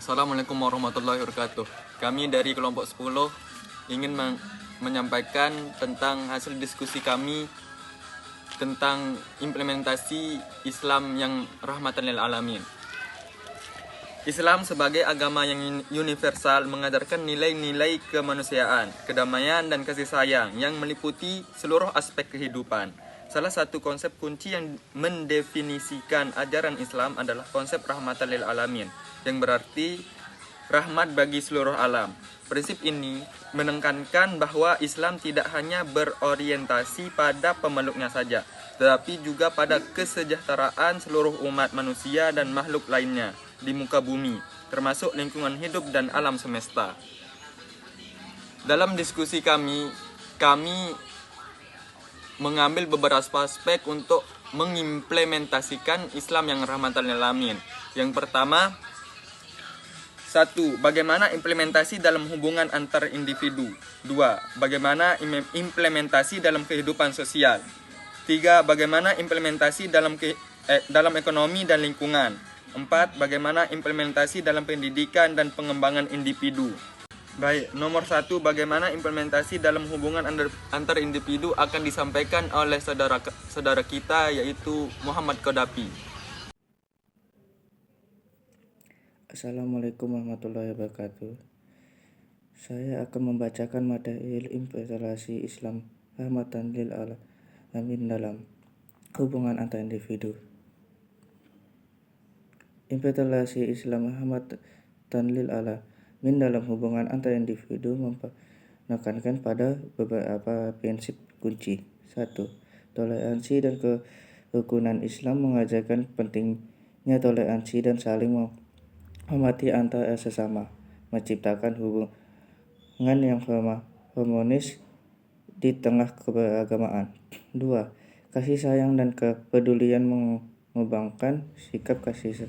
Assalamualaikum warahmatullahi wabarakatuh. Kami dari kelompok 10 ingin menyampaikan tentang hasil diskusi kami tentang implementasi Islam yang rahmatan lil alamin. Islam sebagai agama yang universal mengajarkan nilai-nilai kemanusiaan, kedamaian, dan kasih sayang yang meliputi seluruh aspek kehidupan. Salah satu konsep kunci yang mendefinisikan ajaran Islam adalah konsep rahmatan lil alamin, yang berarti rahmat bagi seluruh alam. Prinsip ini menekankan bahwa Islam tidak hanya berorientasi pada pemeluknya saja, tetapi juga pada kesejahteraan seluruh umat manusia dan makhluk lainnya di muka bumi, termasuk lingkungan hidup dan alam semesta. Dalam diskusi kami mengambil beberapa aspek untuk mengimplementasikan Islam yang rahmatan lil alamin. Yang pertama, 1. Bagaimana implementasi dalam hubungan antar individu. 2. Bagaimana implementasi dalam kehidupan sosial. 3. Bagaimana implementasi dalam ekonomi dan lingkungan. 4. Bagaimana implementasi dalam pendidikan dan pengembangan individu. Baik, nomor 1, bagaimana implementasi dalam hubungan antar individu akan disampaikan oleh saudara kita, yaitu Muhammad Qaddafi. Assalamualaikum warahmatullahi wabarakatuh. Saya akan membacakan materi implementasi Islam rahmatan lil alamin dalam hubungan antar individu. Implementasi Islam rahmatan lil alamin dalam hubungan antar individu menekankan pada beberapa prinsip kunci. 1. Toleransi dan kerukunan. Islam mengajarkan pentingnya toleransi dan saling menghormati antara sesama, menciptakan hubungan yang harmonis di tengah keberagamaan. 2. Kasih sayang dan kepedulian. Mengembangkan sikap kasih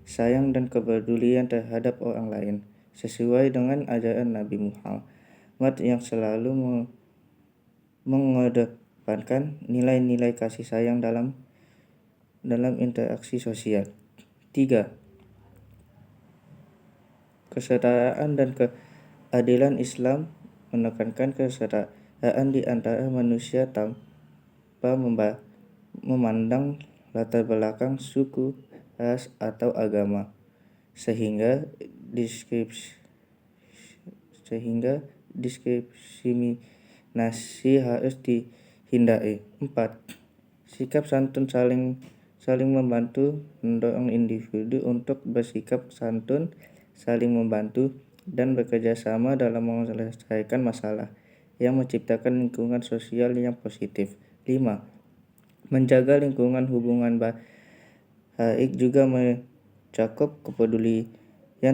sayang dan kepedulian terhadap orang lain sesuai dengan ajaran Nabi Muhammad yang selalu mengedepankan nilai-nilai kasih sayang dalam interaksi sosial. 3. Kesetaraan dan keadilan. Islam menekankan kesetaraan di antara manusia tanpa memandang latar belakang, suku, ras, atau agama, sehingga diskriminasi harus dihindari. 4. Sikap santun saling membantu. Mendorong individu untuk bersikap santun, saling membantu, dan bekerja sama dalam menyelesaikan masalah yang menciptakan lingkungan sosial yang positif. 5. Menjaga lingkungan. Hubungan baik juga mencakup kepedulian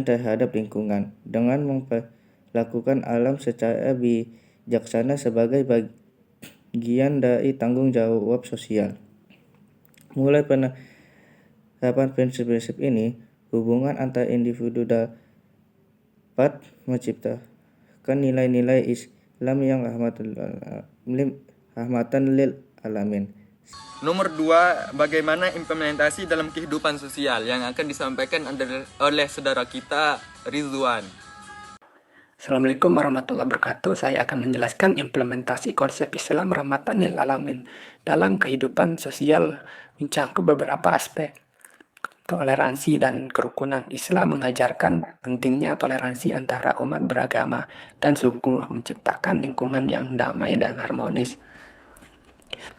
terhadap lingkungan dengan memperlakukan alam secara bijaksana sebagai bagian dari tanggung jawab sosial. Mulai penerapan prinsip-prinsip ini, hubungan antar individu dapat menciptakan nilai-nilai Islam yang rahmatan lil alamin. Nomor 2, bagaimana implementasi dalam kehidupan sosial yang akan disampaikan oleh saudara kita, Ridwan. Assalamualaikum warahmatullahi wabarakatuh. Saya akan menjelaskan implementasi konsep Islam rahmatan lil alamin dalam kehidupan sosial, mencakup beberapa aspek. Toleransi dan kerukunan. Islam mengajarkan pentingnya toleransi antara umat beragama dan suku, menciptakan lingkungan yang damai dan harmonis.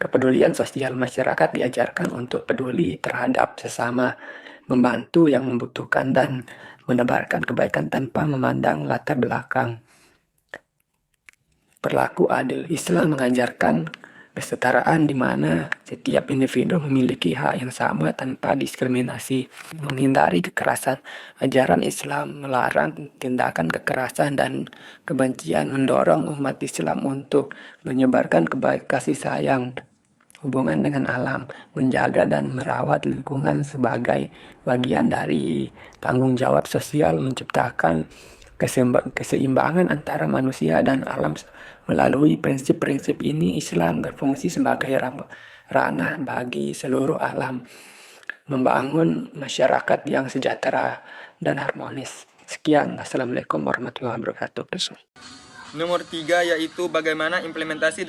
Kepedulian sosial. Masyarakat diajarkan untuk peduli terhadap sesama, membantu yang membutuhkan, dan menebarkan kebaikan tanpa memandang latar belakang. Berlaku adil. Islam mengajarkan kesetaraan di mana setiap individu memiliki hak yang sama tanpa diskriminasi. Menghindari kekerasan. Ajaran Islam melarang tindakan kekerasan dan kebencian, mendorong umat Islam untuk menyebarkan kasih sayang, hubungan dengan alam, menjaga dan merawat lingkungan sebagai bagian dari tanggung jawab sosial, menciptakan keseimbangan antara manusia dan alam. Melalui prinsip-prinsip ini, Islam berfungsi sebagai ranah bagi seluruh alam, membangun masyarakat yang sejahtera dan harmonis. Sekian, Assalamualaikum warahmatullahi wabarakatuh. Nomor 3 yaitu bagaimana implementasi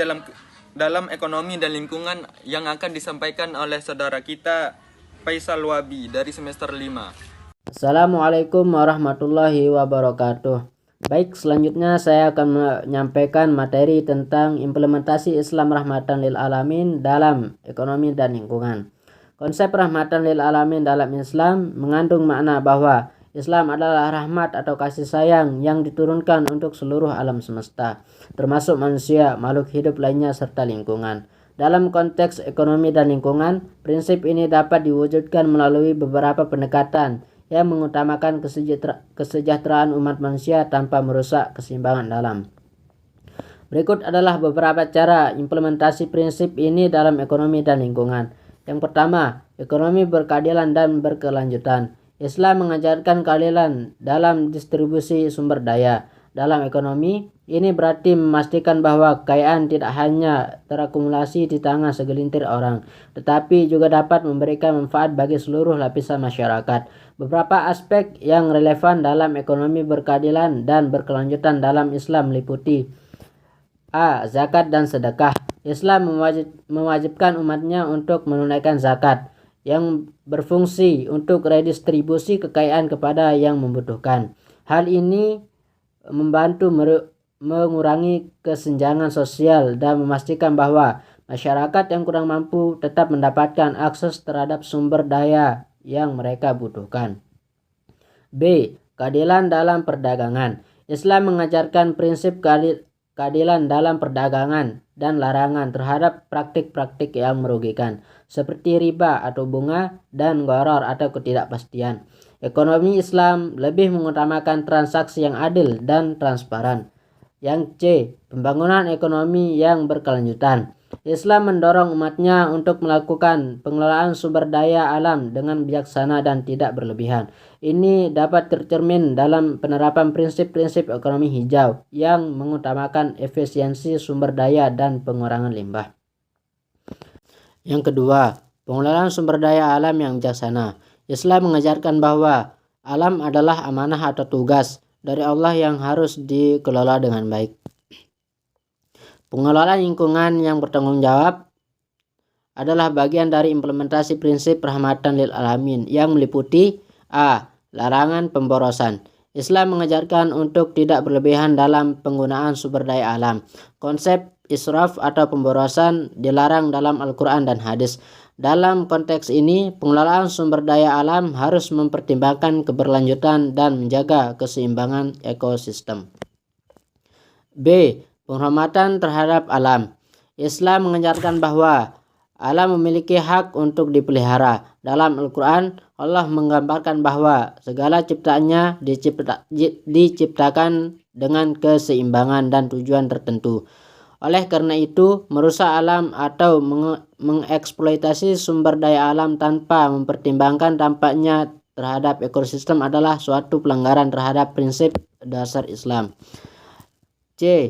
dalam ekonomi dan lingkungan yang akan disampaikan oleh saudara kita Faisal Wabi dari semester 5. Assalamualaikum warahmatullahi wabarakatuh. Baik, selanjutnya saya akan menyampaikan materi tentang implementasi Islam rahmatan lil alamin dalam ekonomi dan lingkungan. Konsep rahmatan lil alamin dalam Islam mengandung makna bahwa Islam adalah rahmat atau kasih sayang yang diturunkan untuk seluruh alam semesta, termasuk manusia, makhluk hidup lainnya, serta lingkungan. Dalam konteks ekonomi dan lingkungan, prinsip ini dapat diwujudkan melalui beberapa pendekatan yang mengutamakan kesejahteraan umat manusia tanpa merusak keseimbangan alam. Berikut adalah beberapa cara implementasi prinsip ini dalam ekonomi dan lingkungan. Yang pertama, ekonomi berkeadilan dan berkelanjutan. Islam mengajarkan keadilan dalam distribusi sumber daya. Dalam ekonomi, ini berarti memastikan bahwa kekayaan tidak hanya terakumulasi di tangan segelintir orang, tetapi juga dapat memberikan manfaat bagi seluruh lapisan masyarakat. Beberapa aspek yang relevan dalam ekonomi berkeadilan dan berkelanjutan dalam Islam meliputi A. Zakat dan sedekah. Islam mewajibkan umatnya untuk menunaikan zakat yang berfungsi untuk redistribusi kekayaan kepada yang membutuhkan. Hal ini membantu mengurangi kesenjangan sosial dan memastikan bahwa masyarakat yang kurang mampu tetap mendapatkan akses terhadap sumber daya yang mereka butuhkan. B. Keadilan dalam perdagangan. Islam mengajarkan prinsip keadilan dalam perdagangan dan larangan terhadap praktik-praktik yang merugikan, seperti riba atau bunga dan gharar atau ketidakpastian. Ekonomi Islam lebih mengutamakan transaksi yang adil dan transparan. Yang C. Pembangunan ekonomi yang berkelanjutan. Islam mendorong umatnya untuk melakukan pengelolaan sumber daya alam dengan bijaksana dan tidak berlebihan. Ini dapat tercermin dalam penerapan prinsip-prinsip ekonomi hijau yang mengutamakan efisiensi sumber daya dan pengurangan limbah. Yang kedua, pengelolaan sumber daya alam yang bijaksana. Islam mengajarkan bahwa alam adalah amanah atau tugas dari Allah yang harus dikelola dengan baik. Pengelolaan lingkungan yang bertanggung jawab adalah bagian dari implementasi prinsip rahmatan lil alamin yang meliputi A. Larangan pemborosan. Islam mengajarkan untuk tidak berlebihan dalam penggunaan sumber daya alam. Konsep israf atau pemborosan dilarang dalam Al-Quran dan hadis. Dalam konteks ini, pengelolaan sumber daya alam harus mempertimbangkan keberlanjutan dan menjaga keseimbangan ekosistem. B. Penghormatan terhadap alam. Islam mengajarkan bahwa alam memiliki hak untuk dipelihara. Dalam Al-Quran, Allah menggambarkan bahwa segala ciptaannya diciptakan dengan keseimbangan dan tujuan tertentu. Oleh karena itu, merusak alam atau mengeksploitasi sumber daya alam tanpa mempertimbangkan dampaknya terhadap ekosistem adalah suatu pelanggaran terhadap prinsip dasar Islam. C.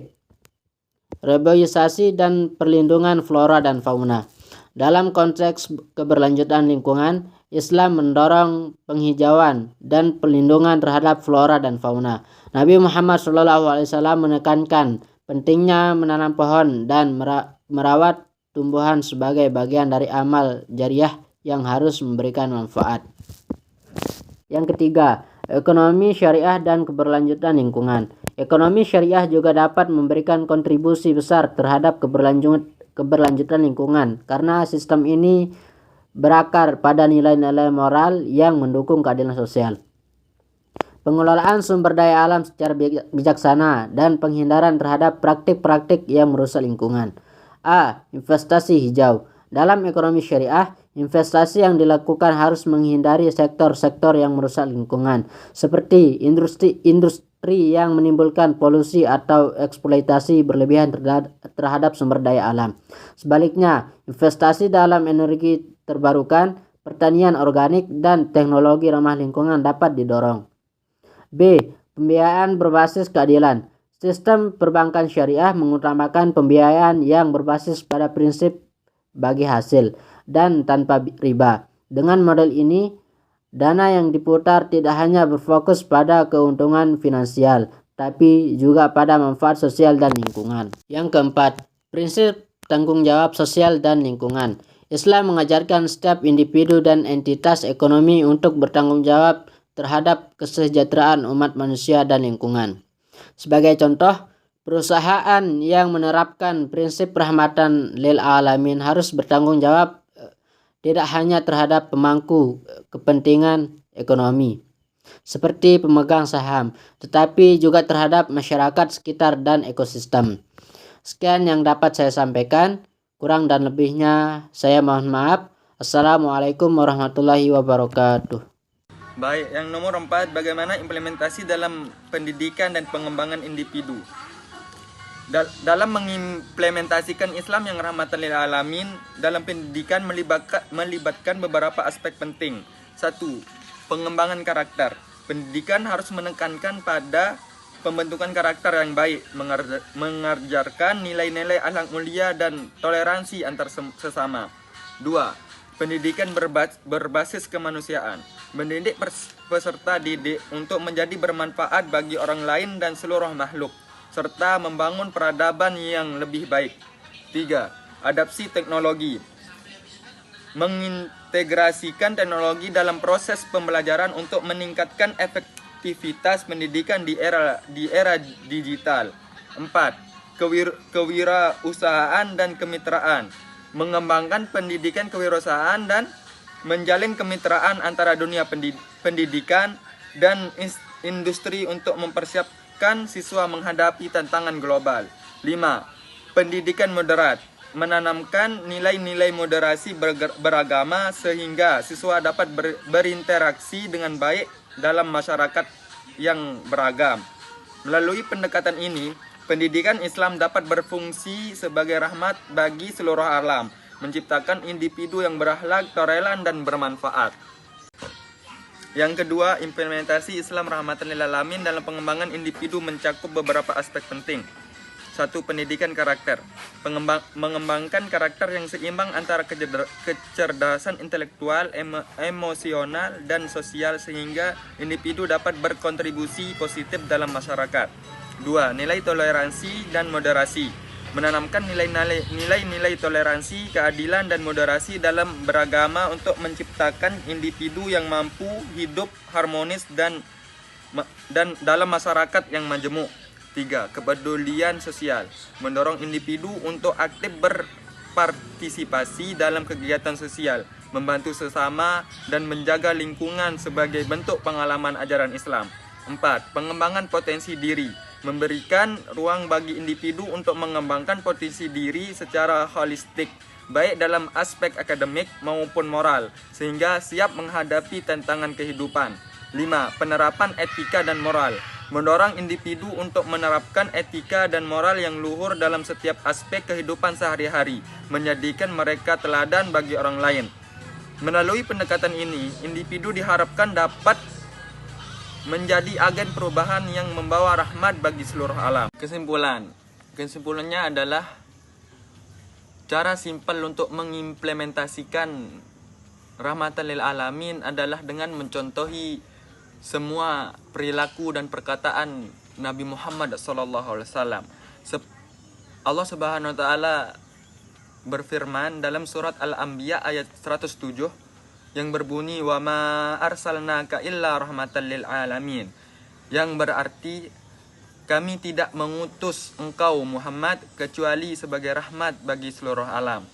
Reboisasi dan perlindungan flora dan fauna. Dalam konteks keberlanjutan lingkungan, Islam mendorong penghijauan dan perlindungan terhadap flora dan fauna. Nabi Muhammad SAW menekankan pentingnya menanam pohon dan merawat tumbuhan sebagai bagian dari amal jariah yang harus memberikan manfaat. Yang ketiga, ekonomi syariah dan keberlanjutan lingkungan. Ekonomi syariah juga dapat memberikan kontribusi besar terhadap keberlanjutan lingkungan karena sistem ini berakar pada nilai-nilai moral yang mendukung keadilan sosial. Pengelolaan sumber daya alam secara bijaksana dan penghindaran terhadap praktik-praktik yang merusak lingkungan. A. Investasi hijau. Dalam ekonomi syariah, investasi yang dilakukan harus menghindari sektor-sektor yang merusak lingkungan, seperti industri yang menimbulkan polusi atau eksploitasi berlebihan terhadap sumber daya alam. Sebaliknya, investasi dalam energi terbarukan, pertanian organik, dan teknologi ramah lingkungan dapat didorong. B. Pembiayaan berbasis keadilan. Sistem perbankan syariah mengutamakan pembiayaan yang berbasis pada prinsip bagi hasil dan tanpa riba. Dengan model ini Dana yang diputar tidak hanya berfokus pada keuntungan finansial, tapi juga pada manfaat sosial dan lingkungan. Yang keempat, prinsip tanggung jawab sosial dan lingkungan. Islam mengajarkan setiap individu dan entitas ekonomi untuk bertanggung jawab terhadap kesejahteraan umat manusia dan lingkungan. Sebagai contoh, perusahaan yang menerapkan prinsip rahmatan lil alamin harus bertanggung jawab tidak hanya terhadap pemangku kepentingan ekonomi seperti pemegang saham, tetapi juga terhadap masyarakat sekitar dan ekosistem. Sekian yang dapat saya sampaikan, kurang dan lebihnya saya mohon maaf. Assalamualaikum warahmatullahi wabarakatuh. Baik, yang nomor 4, bagaimana implementasi dalam pendidikan dan pengembangan individu. Dalam mengimplementasikan Islam yang rahmatan lil alamin dalam pendidikan melibatkan beberapa aspek penting. 1. Pengembangan karakter. Pendidikan harus menekankan pada pembentukan karakter yang baik, mengajarkan nilai-nilai akhlak mulia dan toleransi antar sesama. 2. Pendidikan berbasis kemanusiaan. Mendidik peserta didik untuk menjadi bermanfaat bagi orang lain dan seluruh makhluk, serta membangun peradaban yang lebih baik. 3. Adaptasi teknologi. Mengintegrasikan teknologi dalam proses pembelajaran untuk meningkatkan efektivitas pendidikan di era digital. 4. Kewirausahaan dan kemitraan. Mengembangkan pendidikan kewirausahaan dan menjalin kemitraan antara dunia pendidikan dan industri untuk mempersiapkan siswa menghadapi tantangan global. 5. Pendidikan moderat. Menanamkan nilai-nilai moderasi beragama sehingga siswa dapat berinteraksi dengan baik dalam masyarakat yang beragam. Melalui pendekatan ini, pendidikan Islam dapat berfungsi sebagai rahmat bagi seluruh alam, menciptakan individu yang berakhlak, toleran, dan bermanfaat. Yang kedua, implementasi Islam rahmatan lil alamin dalam pengembangan individu mencakup beberapa aspek penting. 1. Pendidikan karakter. Mengembangkan karakter yang seimbang antara kecerdasan intelektual, emosional, dan sosial sehingga individu dapat berkontribusi positif dalam masyarakat. 2. Nilai toleransi dan moderasi. Menanamkan nilai-nilai toleransi, keadilan, dan moderasi dalam beragama untuk menciptakan individu yang mampu hidup harmonis dan dalam masyarakat yang majemuk. 3. Kepedulian sosial. Mendorong individu untuk aktif berpartisipasi dalam kegiatan sosial, membantu sesama, dan menjaga lingkungan sebagai bentuk pengalaman ajaran Islam. 4. Pengembangan potensi diri. Memberikan ruang bagi individu untuk mengembangkan potensi diri secara holistik, baik dalam aspek akademik maupun moral, sehingga siap menghadapi tantangan kehidupan. 5. Penerapan etika dan moral. Mendorong individu untuk menerapkan etika dan moral yang luhur dalam setiap aspek kehidupan sehari-hari, menjadikan mereka teladan bagi orang lain. Melalui pendekatan ini, individu diharapkan dapat menjadi agen perubahan yang membawa rahmat bagi seluruh alam. Kesimpulannya adalah cara simpel untuk mengimplementasikan rahmatan lil alamin adalah dengan mencontohi semua perilaku dan perkataan Nabi Muhammad SAW. Allah Subhanahu wa taala berfirman dalam surat Al-Anbiya ayat 107 yang berbunyi wa ma arsalnaka illa rahmatan lil alamin, yang berarti kami tidak mengutus engkau Muhammad kecuali sebagai rahmat bagi seluruh alam.